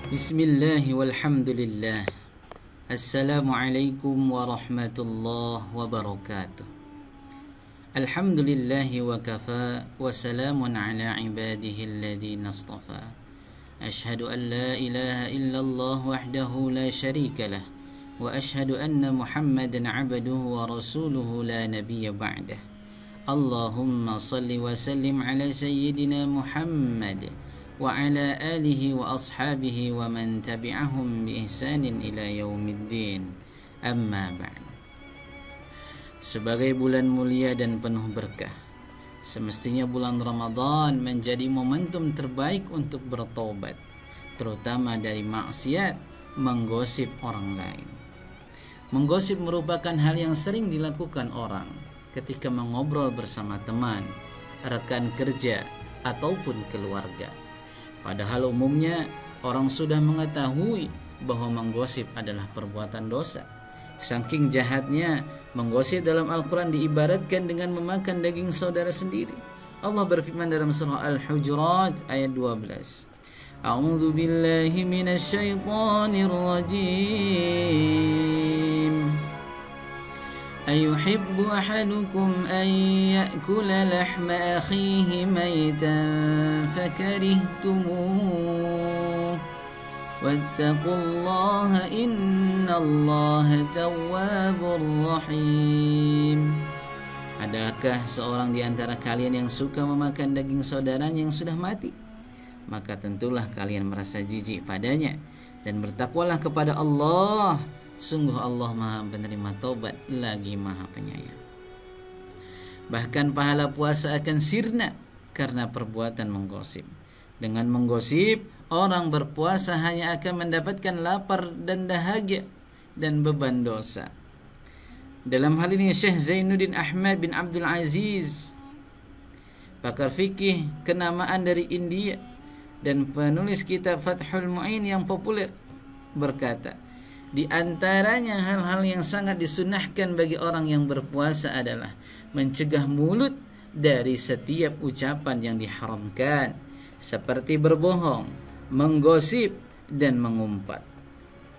Bismillah walhamdulillah. Assalamualaikum warahmatullahi wabarakatuh. Alhamdulillahi wa kafa wa salamun ala ibadihi alladhina astafa. Ashhadu an la ilaha illallah wahdahu la sharika lah wa ashhadu anna Muhammadan abduhu wa rasuluhu la nabiyya ba'dah. Allahumma salli wa sallim ala sayyidina Muhammad wa ala alihi wa ashabihi wa man tabi'ahum bi ihsanin ila yaumiddin. Amma ba'd. Sebagai bulan mulia dan penuh berkah, semestinya bulan Ramadan menjadi momentum terbaik untuk bertobat, terutama dari maksiat menggosip orang lain. Menggosip merupakan hal yang sering dilakukan orang ketika mengobrol bersama teman, rekan kerja, ataupun keluarga. Padahal umumnya orang sudah mengetahui bahwa menggosip adalah perbuatan dosa. Saking jahatnya, menggosip dalam Al-Quran diibaratkan dengan memakan daging saudara sendiri. Allah berfirman dalam surah Al-Hujurat ayat 12. A'udzu billahi minasy syaithanir rajim. Ayuhibbu ahadukum an ya'kula lahma akhihi maytan fakarihtumuh wattaqullaha innallaha tawwabur rahim. Adakah seorang di antara kalian yang suka memakan daging saudaranya yang sudah mati? Maka tentulah kalian merasa jijik padanya, dan bertakwalah kepada Allah. Sungguh Allah Maha penerima taubat lagi Maha penyayang. Bahkan pahala puasa akan sirna karena perbuatan menggosip. Dengan menggosip, orang berpuasa hanya akan mendapatkan lapar dan dahaga dan beban dosa. Dalam hal ini Syekh Zainuddin Ahmad bin Abdul Aziz, pakar fikih kenamaan dari India dan penulis kitab Fathul Mu'in yang populer, berkata, di antaranya hal-hal yang sangat disunahkan bagi orang yang berpuasa adalah mencegah mulut dari setiap ucapan yang diharamkan, seperti berbohong, menggosip, dan mengumpat.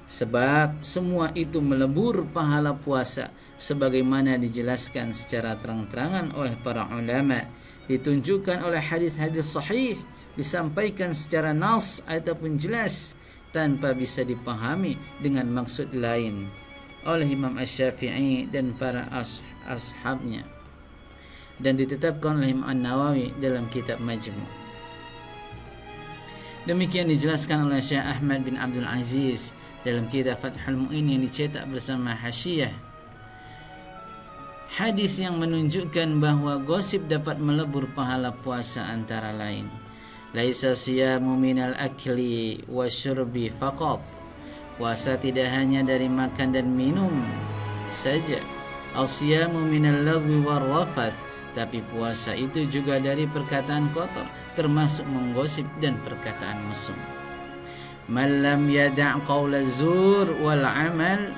Sebab semua itu melebur pahala puasa, sebagaimana dijelaskan secara terang-terangan oleh para ulama, ditunjukkan oleh hadis-hadis sahih, disampaikan secara nas ataupun jelas, tanpa bisa dipahami dengan maksud lain oleh Imam Asy-Syafi'i dan para ashabnya, dan ditetapkan oleh Imam An-Nawawi dalam kitab Majmu'. Demikian dijelaskan oleh Syekh Ahmad bin Abdul Aziz dalam kitab Fathul Mu'in yang dicetak bersama Hasyiyah. Hadis yang menunjukkan bahwa gosip dapat melebur pahala puasa antara lain: laisa siyamu minal akli wasyurbi faqat. Puasa tidak hanya dari makan dan minum saja. Asyamu minal lagwi warwafath. Tapi puasa itu juga dari perkataan kotor, termasuk menggosip dan perkataan mesum. Man lam yada' qawla zur wal amal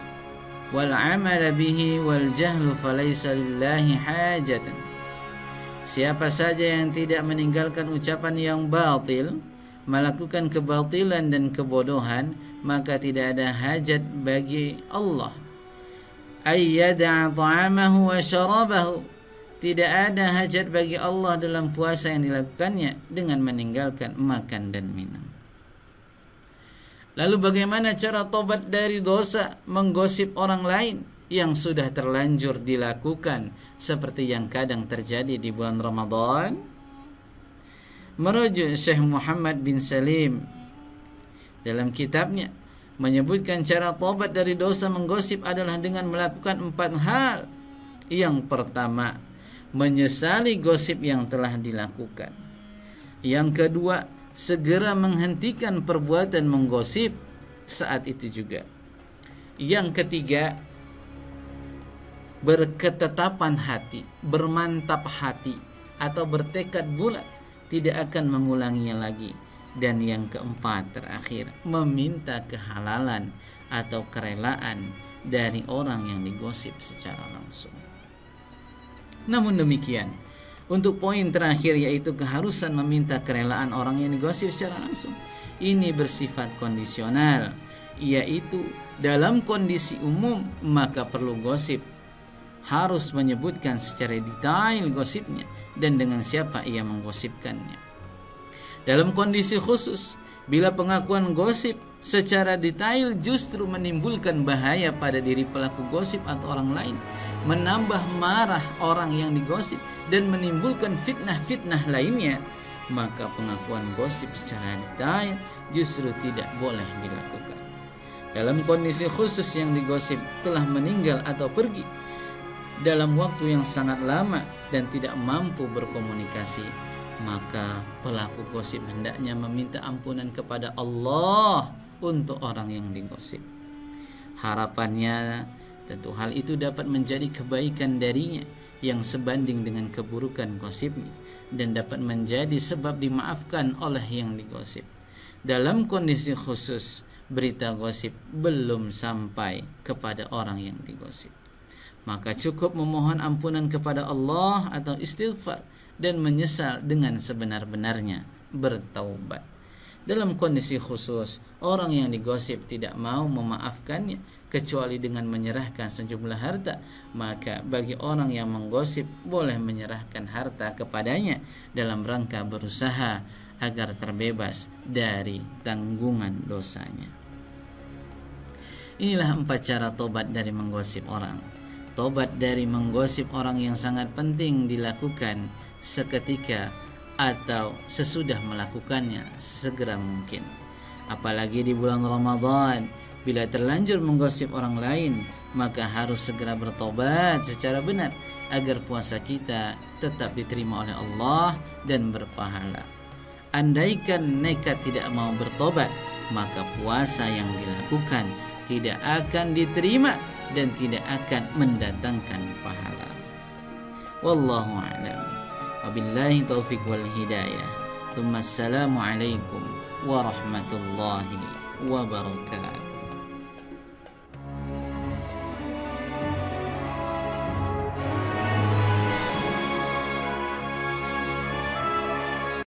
bihi wal jahlu falaysa lillahi hajatan. Siapa saja yang tidak meninggalkan ucapan yang batil, melakukan kebatilan dan kebodohan, maka tidak ada hajat bagi Allah. Ayyada'a ta'amahu wa syarabahu. Tidak ada hajat bagi Allah dalam puasa yang dilakukannya dengan meninggalkan makan dan minum. Lalu bagaimana cara tobat dari dosa menggosip orang lain yang sudah terlanjur dilakukan, seperti yang kadang terjadi di bulan Ramadan? Merujuk Syekh Muhammad bin Salim dalam kitabnya menyebutkan cara tobat dari dosa menggosip adalah dengan melakukan 4 hal. Yang pertama, menyesali gosip yang telah dilakukan. Yang kedua, segera menghentikan perbuatan menggosip saat itu juga. Yang ketiga, berketetapan hati, bermantap hati, atau bertekad bulat tidak akan mengulanginya lagi. Dan yang keempat, terakhir, meminta kehalalan atau kerelaan dari orang yang digosip secara langsung. Namun demikian, untuk poin terakhir, yaitu keharusan meminta kerelaan orang yang digosip secara langsung, ini bersifat kondisional, yaitu dalam kondisi umum maka perlu gosip, harus menyebutkan secara detail gosipnya dan dengan siapa ia menggosipkannya. Dalam kondisi khusus, bila pengakuan gosip secara detail justru menimbulkan bahaya pada diri pelaku gosip atau orang lain, menambah marah orang yang digosip dan menimbulkan fitnah-fitnah lainnya, maka pengakuan gosip secara detail justru tidak boleh dilakukan. Dalam kondisi khusus yang digosip telah meninggal atau pergi dalam waktu yang sangat lama dan tidak mampu berkomunikasi, maka pelaku gosip hendaknya meminta ampunan kepada Allah untuk orang yang digosip. Harapannya tentu hal itu dapat menjadi kebaikan darinya yang sebanding dengan keburukan gosipnya dan dapat menjadi sebab dimaafkan oleh yang digosip. Dalam kondisi khusus, berita gosip belum sampai kepada orang yang digosip, maka cukup memohon ampunan kepada Allah atau istighfar dan menyesal dengan sebenar-benarnya, bertaubat. Dalam kondisi khusus, orang yang digosip tidak mau memaafkannya kecuali dengan menyerahkan sejumlah harta, maka bagi orang yang menggosip boleh menyerahkan harta kepadanya dalam rangka berusaha agar terbebas dari tanggungan dosanya. Inilah 4 cara tobat dari menggosip orang. Tobat dari menggosip orang yang sangat penting dilakukan seketika atau sesudah melakukannya sesegera mungkin. Apalagi di bulan Ramadan, bila terlanjur menggosip orang lain, maka harus segera bertobat secara benar agar puasa kita tetap diterima oleh Allah dan berpahala. Andaikan nekat tidak mau bertobat, maka puasa yang dilakukan tidak akan diterima dan tidak akan mendatangkan pahala. Wallahu a'lam. Wabillahi taufiq wal hidayah. Assalamualaikum warahmatullahi wabarakatuh.